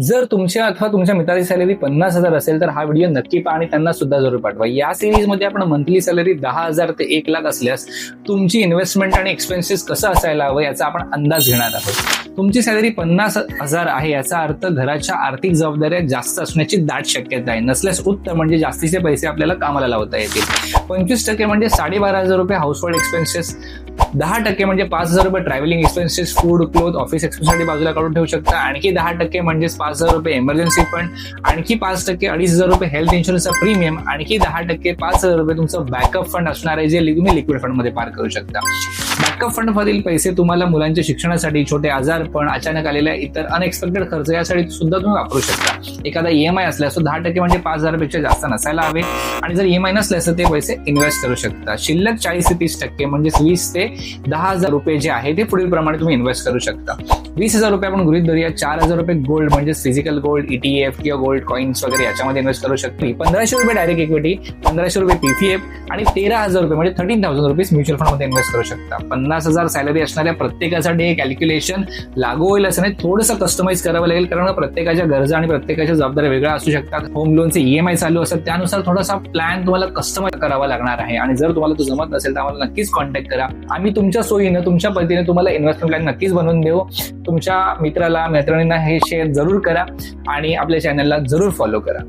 जर तुमच्या अथवा तुमच्या मित्राची सॅलरी 50,000 असेल तर हा व्हिडिओ नक्की पहा आणि त्यांना सुद्धा जरूर पाठवा. या सिरीजमध्ये आपण मंथली सॅलरी 10,000 ते 1,00,000 असल्यास तुमची इन्व्हेस्टमेंट आणि एक्सपेन्सेस कसं असायला हवं याचा आपण अंदाज घेणार आहोत. तुमची सॅलरी 50,000 आहे याचा अर्थ घराच्या आर्थिक जबाबदाऱ्या जास्त असण्याची दाट शक्यता आहे. नसल्यास उत्तर म्हणजे जास्तीचे पैसे आपल्याला कामाला लावता येतील. 25% म्हणजे 12,500 रुपये हाऊस होल्ड एक्सपेन्सेस, 10% म्हणजे 5,000 रुपये travelling expenses, food, cloth, office एक्सपेन्ससाठी बाजूला काढून ठेवू शकता. आणखी 10% म्हणजे 5,000 रुपये इमर्जन्सी फंड, आणखी 5% 2,500 रुपये हेल्थ इन्शुरन्सचा प्रीमियम, आणखी 10% 5,000 रुपये तुमचं बॅकअप फंड असणार आहे जे तुम्ही लिक्विड फंड मध्ये पार करू शकता. बॅकअप फंड मधील पैसे तुम्हाला मुलांच्या शिक्षणासाठी, छोटे आजारपण, अचानक आलेल्या इतर अनएक्सपेक्टेड खर्च यासाठी सुद्धा तुम्ही वापरू शकता. एखादा EMI असल्यास तो 10% म्हणजे 5,000 पेक्षा जास्त नसायला हवे आणि जर EMI नसल्यास तर ते पैसे इन्व्हेस्ट करू शकता. शिल्लक 40 ते 30% म्हणजे 20 ते 10,000 रुपये जे आहे ते पुढील प्रमाणे तुम्ही इन्व्हेस्ट करू शकता. 20,000 रुपये आपण गृहीत धरूया. 4,000 रुपये गोल्ड म्हणजे फिजिकल गोल्ड, ETF किंवा गोल्ड कॉइन्स वगैरे याच्यामध्ये इन्व्हेस्ट करू शकता. 1,500 रुपये डायरेक्ट इक्विटी, 1,500 रुपये PPF आणि 13,000 रुपये म्हणजे 13,000 रुपीज म्युच्युअल फंड मध्ये इन्व्हेस्ट करू शकता. 50,000 सॅलरी असणाऱ्या प्रत्येकासाठी हे कॅल्क्युलेशन लागू होईल असं नाही, थोडंसं कस्टमाइज करावं लागेल कारण प्रत्येकाच्या गरजा आणि प्रत्येकाच्या जबाबदाऱ्या वेगळ्या असू शकतात. होम लोनचे EMI चालू असतात त्यानुसार थोडासा प्लॅन तुम्हाला कस्टमाइज करावा लागणार आहे आणि जर तुम्हाला तो जमत नसेल तर आम्हाला नक्कीच कॉन्टॅक्ट करा. आम्ही तुमच्या सोयीनं तुमच्या पद्धतीने तुम्हाला इन्व्हेस्टमेंट प्लॅन नक्कीच बनवून देऊ. तुमच्या मित्राला मैत्रिणींना हे शेअर जरूर करा आणि आपल्या चॅनलला जरूर फॉलो करा.